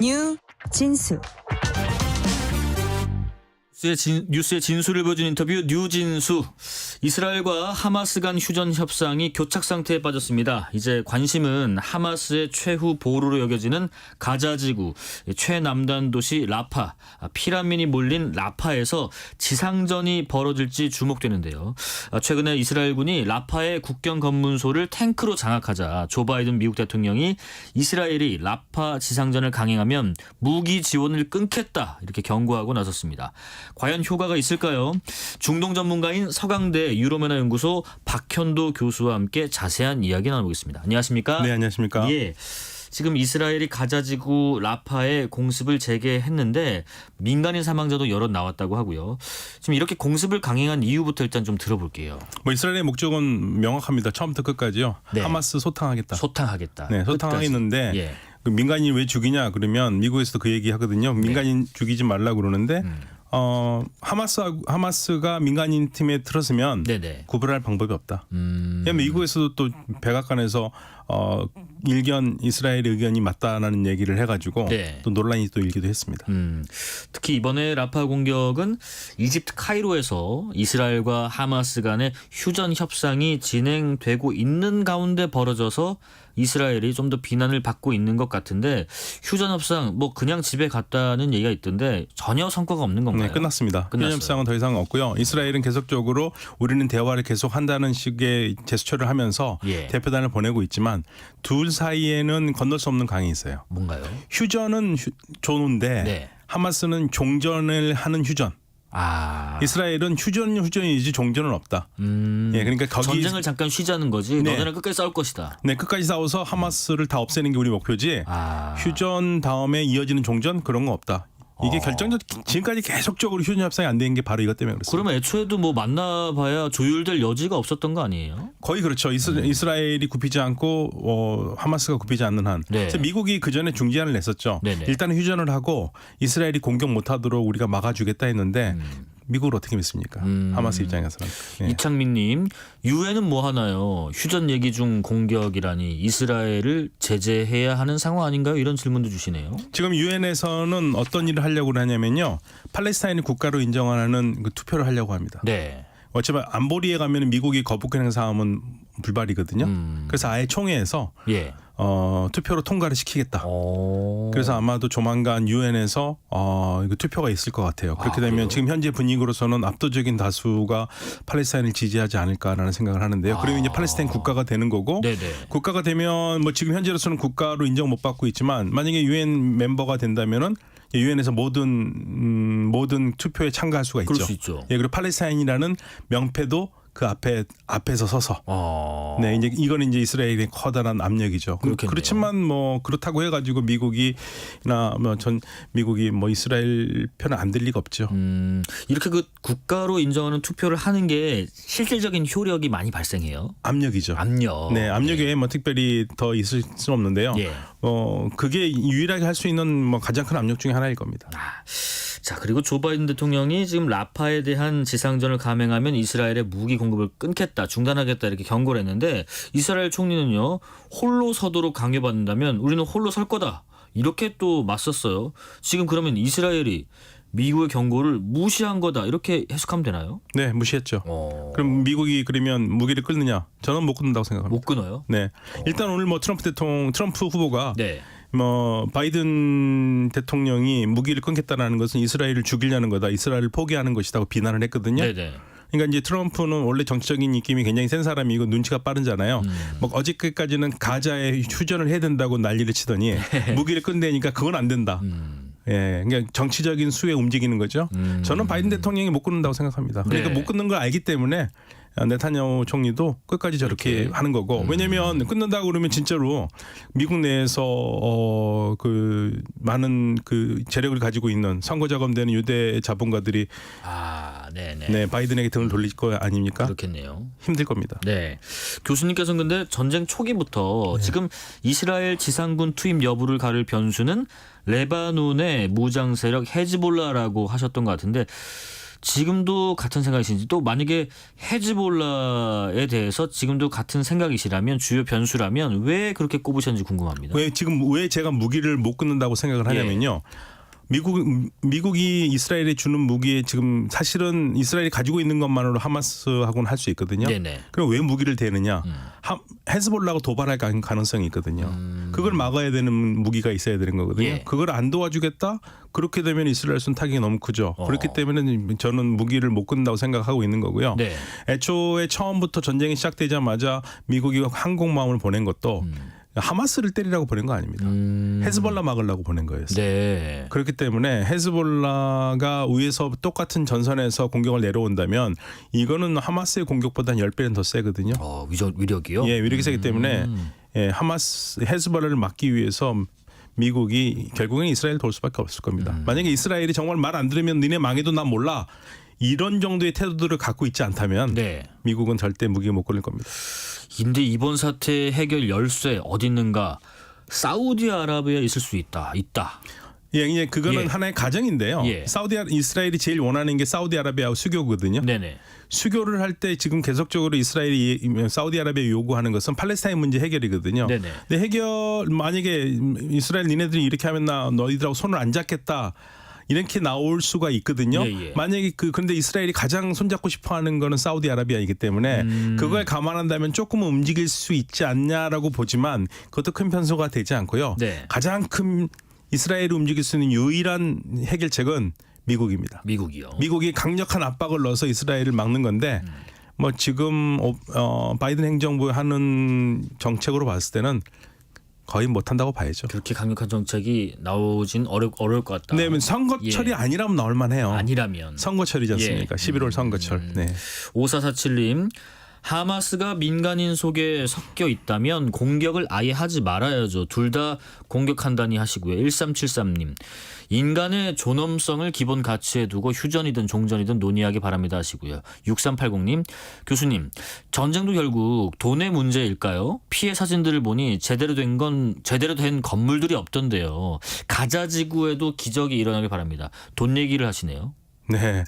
뉴 진수. 뉴스의 진수를 보여준 인터뷰 뉴진수. 이스라엘과 하마스 간 휴전 협상이 교착 상태에 빠졌습니다. 이제 관심은 하마스의 최후 보루로 여겨지는 가자지구 최남단 도시 라파, 피난민이 몰린 라파에서 지상전이 벌어질지 주목되는데요. 최근에 이스라엘군이 라파의 국경 검문소를 탱크로 장악하자 조 바이든 미국 대통령이 이스라엘이 라파 지상전을 강행하면 무기 지원을 끊겠다 이렇게 경고하고 나섰습니다. 과연 효과가 있을까요? 중동 전문가인 서강대 유로메나 연구소 박현도 교수와 함께 자세한 이야기 나눠보겠습니다. 안녕하십니까? 네, 안녕하십니까? 예. 지금 이스라엘이 가자지구 라파에 공습을 재개했는데 민간인 사망자도 여럿 나왔다고 하고요. 지금 이렇게 공습을 강행한 이유부터 일단 좀 들어볼게요. 뭐 이스라엘의 목적은 명확합니다. 처음부터 끝까지요. 네. 하마스 소탕하겠다. 소탕하겠다. 네, 소탕하겠는데 예. 그 민간인 왜 죽이냐 그러면 미국에서도 그 얘기 하거든요. 민간인 죽이지 말라 그러는데 하마스가 민간인 팀에 들었으면 네네. 구별할 방법이 없다. 왜냐하면 미국에서도 또 백악관에서 일견 이스라엘의 의견이 맞다라는 얘기를 해가지고 네. 또 논란이 또 일기도 했습니다. 특히 이번에 라파 공격은 이집트 카이로에서 이스라엘과 하마스 간의 휴전 협상이 진행되고 있는 가운데 벌어져서 이스라엘이 좀 더 비난을 받고 있는 것 같은데 휴전 협상 뭐 그냥 집에 갔다는 얘기가 있던데 전혀 성과가 없는 건가요? 네, 끝났습니다. 끝났어요. 휴전 협상은 더 이상 없고요. 이스라엘은 계속적으로 우리는 대화를 계속한다는 식의 제스처를 하면서 예. 대표단을 보내고 있지만 둘 사이에는 건널 수 없는 강이 있어요. 뭔가요? 휴전은 좋은데 네. 하마스는 종전을 하는 휴전. 이스라엘은 휴전이지 종전은 없다. 예, 그러니까 거기 전쟁을 잠깐 쉬자는 거지. 네. 너네랑 끝까지 싸울 것이다. 네, 끝까지 싸워서 하마스를 다 없애는 게 우리 목표지. 휴전 다음에 이어지는 종전 그런 거 없다. 이게 결정적 지금까지 계속적으로 휴전 협상이 안 된 게 바로 이것 때문에 그렇습니다. 그러면 애초에도 뭐 만나봐야 조율될 여지가 없었던 거 아니에요? 거의 그렇죠. 이스라엘이 굽히지 않고 하마스가 굽히지 않는 한. 네. 그래서 미국이 그 전에 중지안을 냈었죠. 네네. 일단은 휴전을 하고 이스라엘이 공격 못하도록 우리가 막아주겠다 했는데 미국을 어떻게 믿습니까? 하마스 입장에서는. 예. 이창민님, 유엔은 뭐 하나요? 휴전 얘기 중 공격이라니 이스라엘을 제재해야 하는 상황 아닌가요? 이런 질문도 주시네요. 지금 유엔에서는 어떤 일을 하려고 하냐면요. 팔레스타인을 국가로 인정하는 그 투표를 하려고 합니다. 네. 어차피 안보리에 가면 미국이 거부권 행사하면 불발이거든요. 그래서 아예 총회에서 예. 투표로 통과를 시키겠다. 그래서 아마도 조만간 유엔에서 이거 투표가 있을 것 같아요. 그렇게 되면 그래요? 지금 현재 분위기로서는 압도적인 다수가 팔레스타인을 지지하지 않을까라는 생각을 하는데요. 그러면 이제 팔레스타인 국가가 되는 거고 네네. 국가가 되면 뭐 지금 현재로서는 국가로 인정 못 받고 있지만 만약에 유엔 멤버가 된다면은 유엔에서 모든 투표에 참가할 수가 있죠. 그럴 수 있죠. 예, 그리고 팔레스타인이라는 명패도 그 앞에서 서서. 네, 이제 이건 이제 이스라엘의 커다란 압력이죠. 그렇겠네요. 그렇지만 뭐 그렇다고 해가지고 미국이 뭐 이스라엘 편은 안 들 리가 없죠. 이렇게 그 국가로 인정하는 투표를 하는 게 실질적인 효력이 많이 발생해요. 압력이죠. 압력. 네, 압력에 뭐 특별히 더 있을 수는 없는데요. 예. 그게 유일하게 할 수 있는 뭐 가장 큰 압력 중에 하나일 겁니다. 자, 그리고 조 바이든 대통령이 지금 라파에 대한 지상전을 감행하면 이스라엘의 무기 공급을 끊겠다, 중단하겠다 이렇게 경고를 했는데 이스라엘 총리는요, 홀로 서도록 강요받는다면 우리는 홀로 설 거다 이렇게 또 맞섰어요. 지금 그러면 이스라엘이 미국의 경고를 무시한 거다 이렇게 해석하면 되나요? 네, 무시했죠. 그럼 미국이 그러면 무기를 끊느냐? 저는 못 끊는다고 생각합니다. 못 끊어요? 네, 일단 오늘 뭐 트럼프 후보가 네. 뭐 바이든 대통령이 무기를 끊겠다라는 것은 이스라엘을 죽이려는 거다, 이스라엘을 포기하는 것이라고 비난을 했거든요. 네네. 그러니까 이제 트럼프는 원래 정치적인 입김이 굉장히 센 사람이고 눈치가 빠르잖아요. 뭐 어저께까지는 가자에 휴전을 해야 된다고 난리를 치더니 무기를 끊대니까 그건 안 된다. 예, 그러니까 정치적인 수에 움직이는 거죠. 저는 바이든 대통령이 못 끊는다고 생각합니다. 그러니까 네. 못 끊는 걸 알기 때문에 네타냐후 총리도 끝까지 저렇게 이렇게. 하는 거고. 왜냐하면 끊는다고 그러면 진짜로 미국 내에서 그 많은 그 재력을 가지고 있는 선거 자금되는 유대 자본가들이 네네. 네, 바이든에게 등을 돌릴 거 아닙니까? 그렇겠네요. 힘들 겁니다. 네. 교수님께서는 근데 전쟁 초기부터 지금 이스라엘 지상군 투입 여부를 가를 변수는 레바논의 무장 세력 헤즈볼라라고 하셨던 것 같은데 지금도 같은 생각이신지 또 만약에 헤즈볼라에 대해서 지금도 같은 생각이시라면 주요 변수라면 왜 그렇게 꼽으셨는지 궁금합니다. 왜 제가 무기를 못 끊는다고 생각을 하냐면요. 미국이 이스라엘에 주는 무기에 지금 사실은 이스라엘이 가지고 있는 것만으로 하마스하고는 할 수 있거든요. 네네. 그럼 왜 무기를 대느냐? 헤즈볼라가 도발할 가능성이 있거든요. 그걸 막아야 되는 무기가 있어야 되는 거거든요. 예. 그걸 안 도와주겠다? 그렇게 되면 이스라엘 손타격이 너무 크죠. 그렇기 때문에 저는 무기를 못 끊는다고 생각하고 있는 거고요. 네. 애초에 처음부터 전쟁이 시작되자마자 미국이 항공모함을 보낸 것도 하마스를 때리라고 보낸 거 아닙니다. 헤즈볼라 막으려고 보낸 거였어요. 네. 그렇기 때문에 헤즈볼라가 위에서 똑같은 전선에서 공격을 내려온다면 이거는 하마스의 공격보다 10배는 더 세거든요. 위력이요? 예, 위력이 세기 때문에 헤즈볼라를 막기 위해서 미국이 결국엔 이스라엘 돌 수밖에 없을 겁니다. 만약에 이스라엘이 정말 말 안 들으면 니네 망해도 난 몰라. 이런 정도의 태도들을 갖고 있지 않다면 네. 미국은 절대 무기 못 걸릴 겁니다. 근데 이번 사태 해결 열쇠 어디 있는가? 사우디아라비아에 있을 수 있다. 예, 이제 그거는 예. 하나의 가정인데요. 예. 이스라엘이 제일 원하는 게 사우디아라비아 수교거든요. 네네. 수교를 할 때 지금 계속적으로 이스라엘이 사우디아라비아 요구하는 것은 팔레스타인 문제 해결이거든요. 네네. 근데 만약에 이스라엘 니네들이 이렇게 하면 나 너희들하고 손을 안 잡겠다. 이렇게 나올 수가 있거든요. 예. 만약에 그런데 이스라엘이 가장 손잡고 싶어하는 거는 사우디아라비아이기 때문에 그걸 감안한다면 조금은 움직일 수 있지 않냐라고 보지만 그것도 큰 변수가 되지 않고요. 네. 가장 큰 이스라엘이 움직일 수 있는 유일한 해결책은 미국입니다. 미국이요. 미국이 강력한 압박을 넣어서 이스라엘을 막는 건데 뭐 지금 바이든 행정부가 하는 정책으로 봤을 때는 거의 못한다고 봐야죠. 그렇게 강력한 정책이 나오진 어려울 것 같다. 네, 선거철이 아니라면 나올 만해요. 아니라면. 선거철이지 않습니까? 11월 선거철. 네. 5447님. 하마스가 민간인 속에 섞여 있다면 공격을 아예 하지 말아야죠. 둘 다 공격한다니 하시고요. 1373님. 인간의 존엄성을 기본 가치에 두고 휴전이든 종전이든 논의하기 바랍니다 하시고요. 6380님. 교수님. 전쟁도 결국 돈의 문제일까요? 피해 사진들을 보니 제대로 된 건물들이 없던데요. 가자 지구에도 기적이 일어나길 바랍니다. 돈 얘기를 하시네요. 네.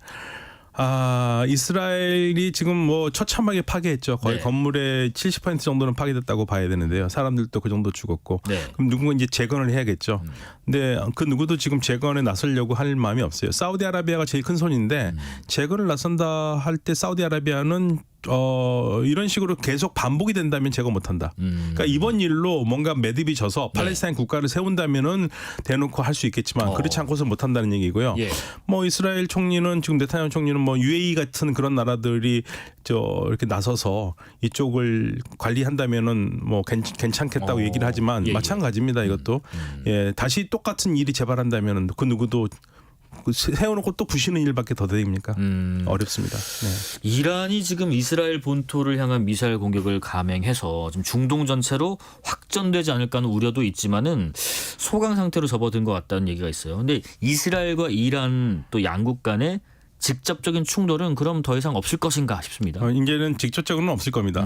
이스라엘이 지금 뭐 처참하게 파괴했죠. 거의 네. 건물의 70% 정도는 파괴됐다고 봐야 되는데요. 사람들도 그 정도 죽었고. 네. 그럼 누군가 이제 재건을 해야겠죠. 근데 그 누구도 지금 재건에 나서려고 할 마음이 없어요. 사우디아라비아가 제일 큰 손인데 재건을 나선다 할 때 사우디아라비아는 이런 식으로 계속 반복이 된다면 제거 못한다. 그러니까 이번 일로 뭔가 매듭이 져서 팔레스타인 국가를 세운다면은 대놓고 할 수 있겠지만 그렇지 않고서 못한다는 얘기고요. 예. 뭐 이스라엘 총리는 지금 네타냐후 총리는 뭐 UAE 같은 그런 나라들이 이렇게 나서서 이쪽을 관리한다면은 뭐 괜찮겠다고 얘기를 하지만 예. 마찬가지입니다. 이것도 예, 다시 똑같은 일이 재발한다면은 그 누구도 세워놓고 또 부시는 일밖에 더 됩니까? 어렵습니다. 네. 이란이 지금 이스라엘 본토를 향한 미사일 공격을 감행해서 좀 중동 전체로 확전되지 않을까 하는 우려도 있지만은 소강 상태로 접어든 것 같다는 얘기가 있어요. 근데 이스라엘과 이란 또 양국 간의 직접적인 충돌은 그럼 더 이상 없을 것인가 싶습니다. 이제는 직접적으로는 없을 겁니다.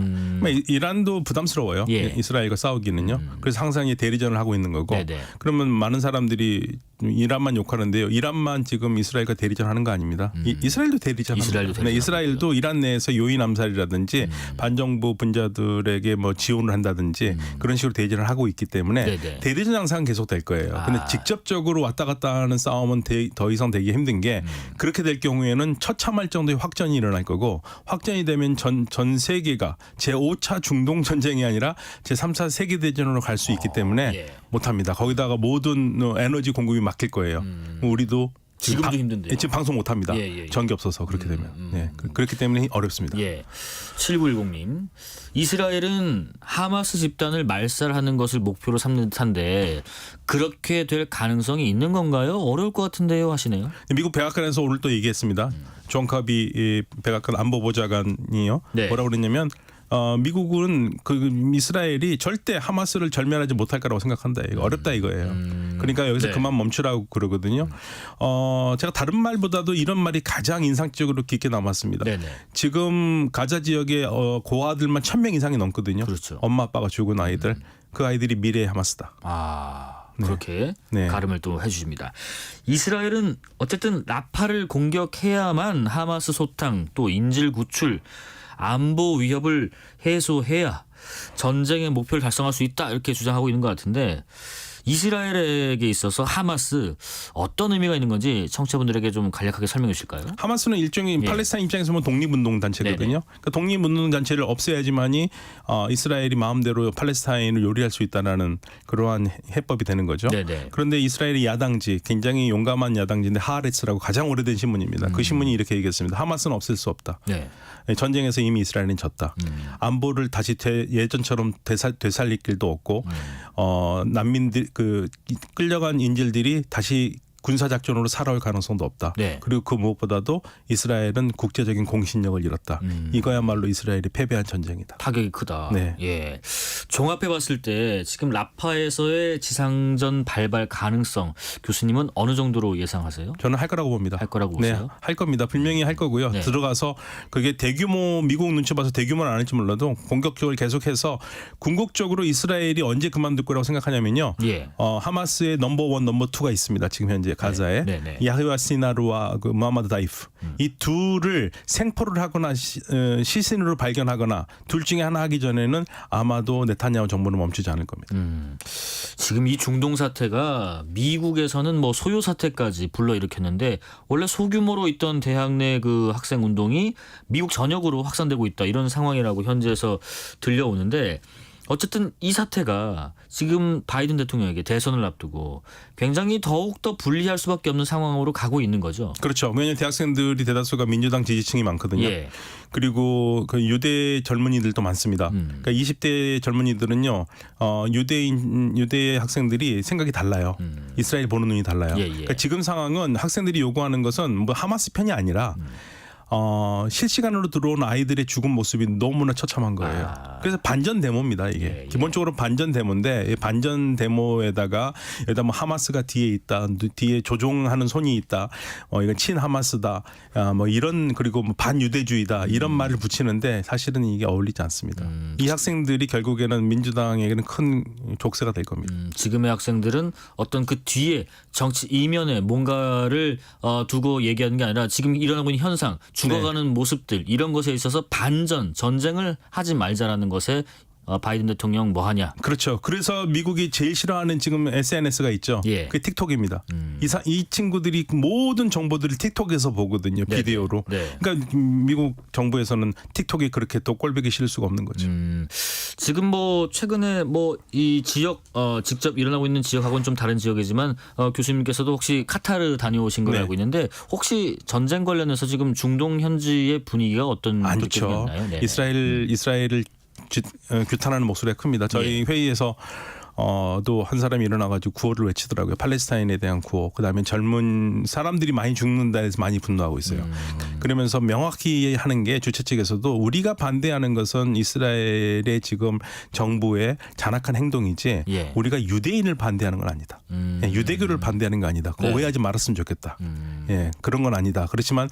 이란도 부담스러워요. 예. 이스라엘과 싸우기는요. 그래서 항상 대리전을 하고 있는 거고. 네네. 그러면 많은 사람들이 이란만 욕하는데요. 이란만 지금 이스라엘과 대리전하는 거 아닙니다. 이스라엘도 대리전합니다. 이스라엘도 이스라엘도 이란 내에서 요인 암살이라든지 반정부 분자들에게 뭐 지원을 한다든지 그런 식으로 대리전을 하고 있기 때문에 네네. 대리전 항상 계속될 거예요. 근데 직접적으로 왔다 갔다 하는 싸움은 더 이상 되기 힘든 게 그렇게 될 경우에는 처참할 정도의 확전이 일어날 거고 확전이 되면 전 세계가 제5차 중동 전쟁이 아니라 제3차 세계 대전으로 갈 수 있기 때문에 예. 못합니다. 거기다가 모든 에너지 공급이 막힐 거예요. 우리도 지금도 힘든데요. 지금 방송 못합니다. 예. 전기 없어서 그렇게 되면. 네. 그렇기 때문에 어렵습니다. 예. 7910님. 이스라엘은 하마스 집단을 말살하는 것을 목표로 삼는 듯한데 그렇게 될 가능성이 있는 건가요? 어려울 것 같은데요 하시네요. 미국 백악관에서 오늘 또 얘기했습니다. 존 커비 백악관 안보보좌관이요. 네. 뭐라고 그랬냐면 미국은 이스라엘이 절대 하마스를 절멸하지 못할 거라고 생각한다. 이거 어렵다 이거예요. 그러니까 여기서 네. 그만 멈추라고 그러거든요. 제가 다른 말보다도 이런 말이 가장 인상적으로 깊게 남았습니다. 네네. 지금 가자 지역에 고아들만 1,000명 이상이 넘거든요. 그렇죠. 엄마 아빠가 죽은 아이들. 그 아이들이 미래의 하마스다. 그렇게 네. 가름을 또 해주십니다. 이스라엘은 어쨌든 라파를 공격해야만 하마스 소탕 또 인질 구출 안보 위협을 해소해야 전쟁의 목표를 달성할 수 있다 이렇게 주장하고 있는 것 같은데 이스라엘에게 있어서 하마스 어떤 의미가 있는 건지 청취자분들에게 좀 간략하게 설명해 주실까요? 하마스는 일종의 예. 팔레스타인 입장에서 보면 독립운동 단체거든요. 그러니까 독립운동 단체를 없애야지만이 이스라엘이 마음대로 팔레스타인을 요리할 수 있다라는 그러한 해법이 되는 거죠. 네네. 그런데 이스라엘의 야당지 굉장히 용감한 야당지인데 하아레츠라고 가장 오래된 신문입니다. 그 신문이 이렇게 얘기했습니다. 하마스는 없앨 수 없다. 네. 전쟁에서 이미 이스라엘은 졌다. 안보를 다시 예전처럼 되살릴 길도 없고 난민들 그 끌려간 인질들이 다시 군사 작전으로 살아올 가능성도 없다. 네. 그리고 그 무엇보다도 이스라엘은 국제적인 공신력을 잃었다. 이거야말로 이스라엘이 패배한 전쟁이다. 타격이 크다. 네. 예. 종합해 봤을 때 지금 라파에서의 지상전 발발 가능성 교수님은 어느 정도로 예상하세요? 저는 할 거라고 봅니다. 할 거라고 네, 보세요? 할 겁니다. 분명히 할 거고요. 네. 들어가서 그게 대규모 미국 눈치 봐서 대규모는 안 할지 몰라도 공격적으로 계속해서 궁극적으로 이스라엘이 언제 그만둘 거라고 생각하냐면요. 예. 하마스의 넘버 1, 넘버 2가 있습니다. 지금 현재 가자에 네, 네. 야흐와 시나루와 그 무하마드 다이프 이 둘을 생포를 하거나 시신으로 발견하거나 둘 중에 하나 하기 전에는 아마도 네타냐후 정부는 멈추지 않을 겁니다. 지금 이 중동 사태가 미국에서는 뭐 소요 사태까지 불러일으켰는데 원래 소규모로 있던 대학 내 그 학생 운동이 미국 전역으로 확산되고 있다 이런 상황이라고 현지에서 들려오는데 어쨌든 이 사태가 지금 바이든 대통령에게 대선을 앞두고 굉장히 더욱더 불리할 수밖에 없는 상황으로 가고 있는 거죠. 그렇죠. 왜냐하면 대학생들이 대다수가 민주당 지지층이 많거든요. 예. 그리고 그 유대 젊은이들도 많습니다. 그러니까 20대 젊은이들은요, 유대 학생들이 생각이 달라요. 이스라엘 보는 눈이 달라요. 예, 예. 그러니까 지금 상황은 학생들이 요구하는 것은 뭐 하마스 편이 아니라 실시간으로 들어온 아이들의 죽은 모습이 너무나 처참한 거예요. 그래서 반전 데모입니다. 이게 예, 예. 기본적으로 반전 데모인데 이 반전 데모에다가 여기다 뭐 하마스가 뒤에 있다, 뒤에 조종하는 손이 있다, 이건 친 하마스다, 뭐 이런 그리고 뭐 반유대주의다 이런 말을 붙이는데 사실은 이게 어울리지 않습니다. 이 학생들이 결국에는 민주당에게는 큰 족쇄가 될 겁니다. 지금의 학생들은 어떤 그 뒤에 정치 이면에 뭔가를 두고 얘기하는 게 아니라 지금 일어나고 있는 현상, 죽어가는 모습들 이런 것에 있어서 반전, 전쟁을 하지 말자라는 것에 바이든 대통령 뭐 하냐. 그렇죠. 그래서 미국이 제일 싫어하는 지금 SNS가 있죠. 예. 그게 틱톡입니다. 이 친구들이 모든 정보들을 틱톡에서 보거든요. 네, 비디오로. 네. 그러니까 미국 정부에서는 틱톡이 그렇게 또 꼴보기 싫을 수가 없는 거죠. 지금 뭐 최근에 뭐 이 지역 직접 일어나고 있는 지역하고는 좀 다른 지역이지만 교수님께서도 혹시 카타르 다녀오신 걸 네. 알고 있는데 혹시 전쟁 관련해서 지금 중동 현지의 분위기가 어떤 안 쪽이 좋죠. 있나요? 네. 이스라엘을 규탄하는 목소리가 큽니다. 저희 회의에서 또 한 사람이 일어나가지고 구호를 외치더라고요. 팔레스타인에 대한 구호. 그다음에 젊은 사람들이 많이 죽는다 해서 많이 분노하고 있어요. 그러면서 명확히 하는 게 주최 측에서도 우리가 반대하는 것은 이스라엘의 지금 정부의 잔악한 행동이지 예. 우리가 유대인을 반대하는 건 아니다. 유대교를 반대하는 거 아니다. 그거 네. 오해하지 말았으면 좋겠다. 예, 그런 건 아니다. 그렇지만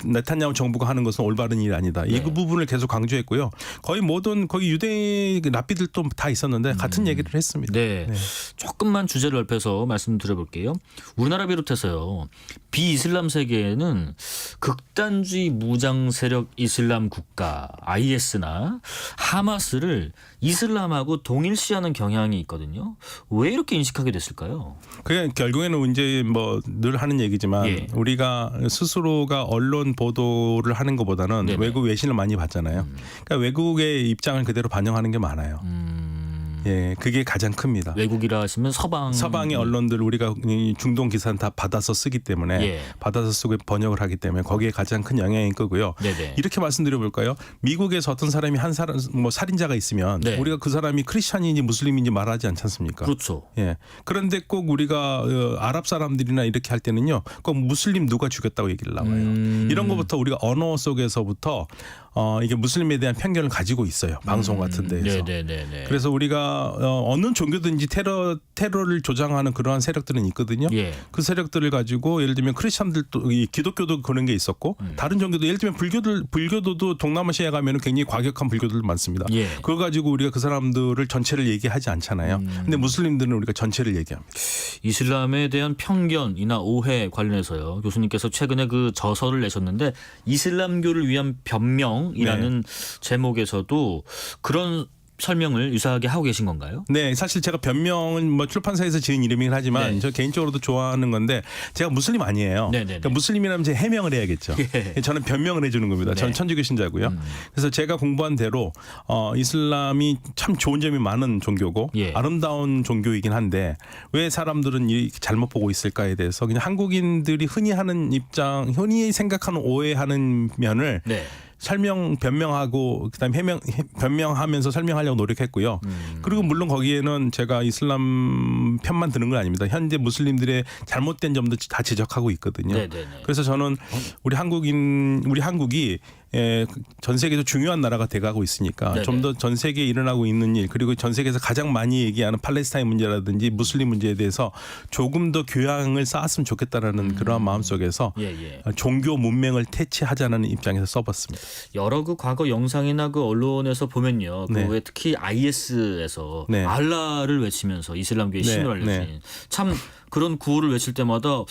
네타냐후 정부가 하는 것은 올바른 일이 아니다. 이 부분을 계속 강조했고요. 거의 모든 거기 유대 랍비들도 다 있었는데 같은 얘기를 했습니다. 네. 조금만 주제를 넓혀서 말씀드려볼게요. 우리나라 비롯해서요. 비이슬람 세계에는 극단주의 무장 세력 이슬람 국가 IS나 하마스를 이슬람하고 동일시하는 경향이 있거든요. 왜 이렇게 인식하게 됐을까요? 그게 결국에는 이제 뭐 늘 하는 얘기지만 예. 우리가 스스로가 언론 보도를 하는 것보다는 네네. 외국 외신을 많이 봤잖아요. 그러니까 외국의 입장을 그대로 반영하는 게 많아요. 예, 그게 가장 큽니다. 외국이라 하시면 서방의 언론들 우리가 이 중동 기사는 다 받아서 쓰기 때문에 예. 받아서 쓰고 번역을 하기 때문에 거기에 가장 큰 영향이 끄고요. 네네. 이렇게 말씀드려 볼까요? 미국에서 어떤 사람이 한 사람 뭐 살인자가 있으면 네. 우리가 그 사람이 크리스찬인지 무슬림인지 말하지 않지 않습니까? 그렇죠. 예. 그런데 꼭 우리가 아랍 사람들이나 이렇게 할 때는요, 꼭 무슬림 누가 죽였다고 얘기를 나와요. 이런 것부터 우리가 언어 속에서부터 이게 무슬림에 대한 편견을 가지고 있어요. 방송 같은 데에서. 네네네. 그래서 우리가 우리가 어느 종교든지 테러를 조장하는 그러한 세력들은 있거든요. 예. 그 세력들을 가지고 예를 들면 크리스천들도 이 기독교도 그런 게 있었고 다른 종교도 예를 들면 불교도도 동남아시아에 가면은 굉장히 과격한 불교들도 많습니다. 예. 그걸 가지고 우리가 그 사람들을 전체를 얘기하지 않잖아요. 근데 무슬림들은 우리가 전체를 얘기합니다. 이슬람에 대한 편견이나 오해 관련해서요. 교수님께서 최근에 그 저서를 내셨는데 이슬람교를 위한 변명이라는 제목에서도 그런 설명을 유사하게 하고 계신 건가요? 네, 사실 제가 변명은 뭐 출판사에서 지은 이름이긴 하지만 네. 저 개인적으로도 좋아하는 건데 제가 무슬림 아니에요. 네네네. 그러니까 무슬림이라면 이제 해명을 해야겠죠. 예. 저는 변명을 해주는 겁니다. 네. 저는 천주교 신자고요. 그래서 제가 공부한 대로 이슬람이 참 좋은 점이 많은 종교고 예. 아름다운 종교이긴 한데 왜 사람들은 이렇게 잘못 보고 있을까에 대해서 그냥 한국인들이 흔히 하는 입장, 흔히 생각하는 오해하는 면을 네. 변명하고 그다음에 변명하면서 설명하려고 노력했고요. 그리고 물론 거기에는 제가 이슬람 편만 드는 건 아닙니다. 현재 무슬림들의 잘못된 점도 다 지적하고 있거든요. 네네네. 그래서 저는 우리 한국이 전 세계에서 중요한 나라가 돼가고 있으니까 네네. 좀 더 전 세계에 일어나고 있는 일 그리고 전 세계에서 가장 많이 얘기하는 팔레스타인 문제라든지 무슬림 문제에 대해서 조금 더 교양을 쌓았으면 좋겠다라는 그런 마음 속에서 예. 종교 문맹을 퇴치하자는 입장에서 써봤습니다. 여러 그 과거 영상이나 그 언론에서 보면요. 그 네. 왜 특히 IS에서 네. 알라를 외치면서 이슬람교의 네. 신을 알려진 네. 참 그런 구호를 외칠 때마다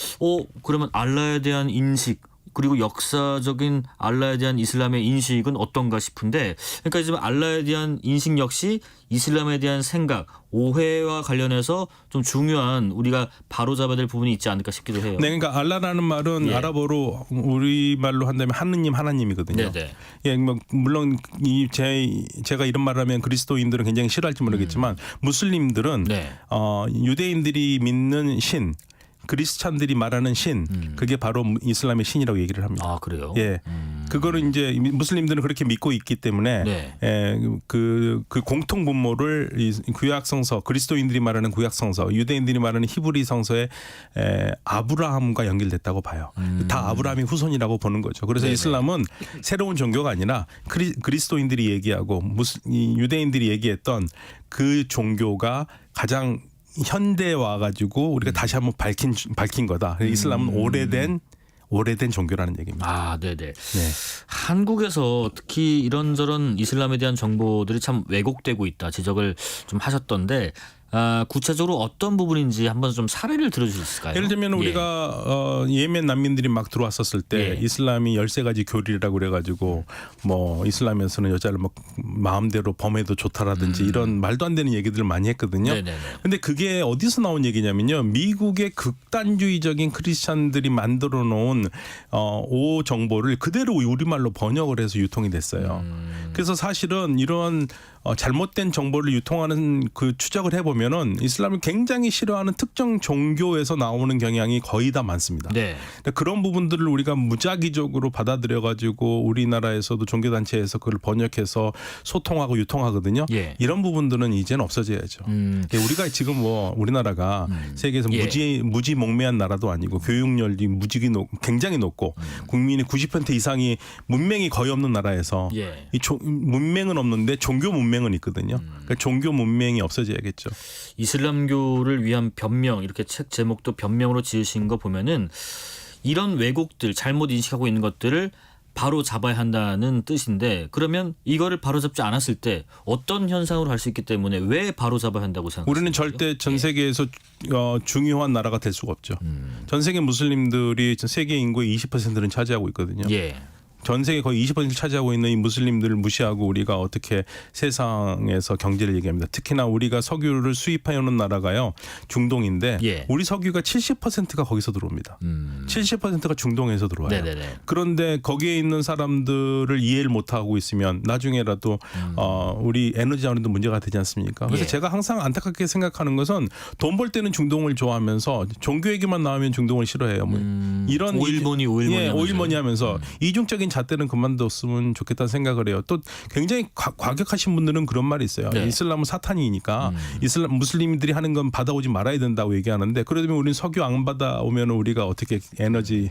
그러면 알라에 대한 인식 그리고 역사적인 알라에 대한 이슬람의 인식은 어떤가 싶은데 그러니까 이제 알라에 대한 인식 역시 이슬람에 대한 생각, 오해와 관련해서 좀 중요한 우리가 바로잡아야 될 부분이 있지 않을까 싶기도 해요. 네, 그러니까 알라라는 말은 예. 아랍어로 우리 말로 한다면 하나님이거든요. 네네. 예, 뭐 물론 제가 이런 말을 하면 그리스도인들은 굉장히 싫어할지 모르겠지만 무슬림들은 네. 유대인들이 믿는 신, 그리스찬들이 말하는 신, 그게 바로 이슬람의 신이라고 얘기를 합니다. 아 그래요? 예, 그거를 이제 무슬림들은 그렇게 믿고 있기 때문에 네. 그 공통 분모를 이 구약 성서, 그리스도인들이 말하는 구약 성서, 유대인들이 말하는 히브리 성서에 아브라함과 연결됐다고 봐요. 다 아브라함이 후손이라고 보는 거죠. 그래서 네네. 이슬람은 새로운 종교가 아니라 그리스도인들이 얘기하고 유대인들이 얘기했던 그 종교가 가장 현대에 와가지고 우리가 다시 한번 밝힌 거다. 이슬람은 오래된 종교라는 얘기입니다. 아, 네네. 네. 한국에서 특히 이런저런 이슬람에 대한 정보들이 참 왜곡되고 있다 지적을 좀 하셨던데 구체적으로 어떤 부분인지 한번 좀 사례를 들어주실 수 있을까요? 예를 들면 우리가 예멘 난민들이 막 들어왔었을 때 예. 이슬람이 13가지 교리라고 그래가지고 뭐 이슬람에서는 여자를 막 마음대로 범해도 좋다라든지 이런 말도 안 되는 얘기들을 많이 했거든요. 네네네. 근데 그게 어디서 나온 얘기냐면요. 미국의 극단주의적인 크리스찬들이 만들어 놓은 오 정보를 그대로 우리말로 번역을 해서 유통이 됐어요. 그래서 사실은 이런 잘못된 정보를 유통하는 그 추적을 해보면은 이슬람을 굉장히 싫어하는 특정 종교에서 나오는 경향이 거의 다 많습니다. 네. 그러니까 그런 부분들을 우리가 무작위적으로 받아들여가지고 우리나라에서도 종교단체에서 그걸 번역해서 소통하고 유통하거든요. 예. 이런 부분들은 이제는 없어져야죠. 우리가 지금 뭐 우리나라가 세계에서 예. 무지몽매한 나라도 아니고 교육열이 굉장히 높고 국민의 90% 이상이 문맹이 거의 없는 나라에서 예. 문맹은 없는데 종교 문맹은 있거든요. 그러니까 종교 문맹이 없어져야겠죠. 이슬람교를 위한 변명 이렇게 책 제목도 변명으로 지으신 거 보면은 이런 왜곡들 잘못 인식하고 있는 것들을 바로 잡아야 한다는 뜻인데 그러면 이거를 바로 잡지 않았을 때 어떤 현상으로 할 수 있기 때문에 왜 바로 잡아야 한다고 생각하세요? 우리는 절대 전 세계에서 중요한 나라가 될 수가 없죠. 전 세계 무슬림들이 세계 인구의 20%는 차지하고 있거든요. 예. 전 세계 거의 20%를 차지하고 있는 이 무슬림들을 무시하고 우리가 어떻게 세상에서 경제를 얘기합니다. 특히나 우리가 석유를 수입해오는 나라가요. 중동인데 예. 우리 석유가 70%가 거기서 들어옵니다. 70%가 중동에서 들어와요. 네네네. 그런데 거기에 있는 사람들을 이해를 못하고 있으면 나중에라도 우리 에너지 자원도 문제가 되지 않습니까? 그래서 예. 제가 항상 안타깝게 생각하는 것은 돈 벌 때는 중동을 좋아하면서 종교 얘기만 나오면 중동을 싫어해요. 뭐 이런 오일머니 오일머니 하면서 이중적인 잣대는 그만뒀으면 좋겠다는 생각을 해요. 또 굉장히 과격하신 분들은 그런 말이 있어요. 네. 이슬람은 사탄이니까 이슬람 무슬림들이 하는 건 받아오지 말아야 된다고 얘기하는데 그러면 우리는 석유 안 받아오면 우리가 어떻게 에너지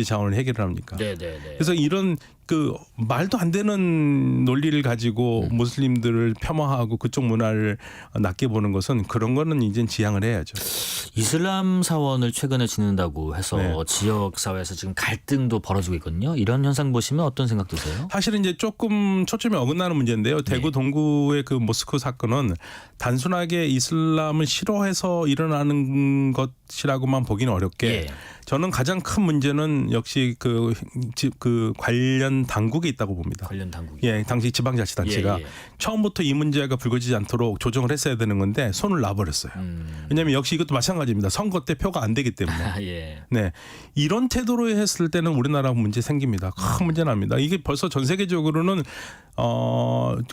자원을 해결을 합니까? 네네네. 그래서 이런 그 말도 안 되는 논리를 가지고 무슬림들을 폄하하고 그쪽 문화를 낮게 보는 것은 그런 거는 이제 지양을 해야죠. 이슬람 사원을 최근에 짓는다고 해서 네. 지역 사회에서 지금 갈등도 벌어지고 있거든요. 이런 현상 보시면 어떤 생각 드세요? 사실은 이제 조금 초점이 어긋나는 문제인데요. 대구 동구의 그 모스크 사건은 단순하게 이슬람을 싫어해서 일어나는 것이라고만 보기는 어렵게 예. 저는 가장 큰 문제는 역시 그 관련 당국에 있다고 봅니다. 관련 당국이. 예, 당시 지방자치단체가 예. 처음부터 이 문제가 불거지지 않도록 조정을 했어야 되는 건데 손을 놔버렸어요. 왜냐하면 역시 이것도 마찬가지입니다. 선거 때 표가 안 되기 때문에. 아, 예. 네, 이런 태도로 했을 때는 우리나라 문제 생깁니다. 큰 문제 납니다. 이게 벌써 전 세계적으로는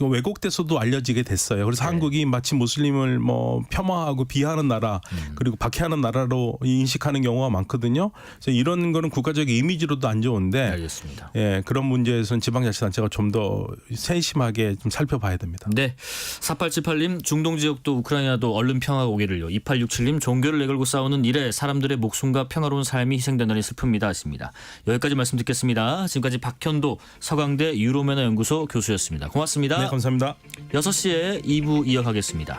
왜곡돼서도 알려지게 됐어요. 그래서 한국이 마치 무슬림을 뭐 폄하하고 비하하는 나라 그리고 박해하는 나라로 인식하는 경우가 많거든요. 그래서 이런 거는 국가적 이미지로도 안 좋은데, 알겠습니다. 예, 그런 문제에서는 지방자치단체가 좀 더 세심하게 좀 살펴봐야 됩니다. 네. 4878님 중동 지역도 우크라이나도 얼른 평화가 오기를요. 2867님 종교를 내걸고 싸우는 일에 사람들의 목숨과 평화로운 삶이 희생된다니 슬픕니다 하십니다. 여기까지 말씀 듣겠습니다. 지금까지 박현도 서강대 유로매너 연구소 교수였습니다. 고맙습니다. 네, 감사합니다. 6시에 2부 이어가겠습니다.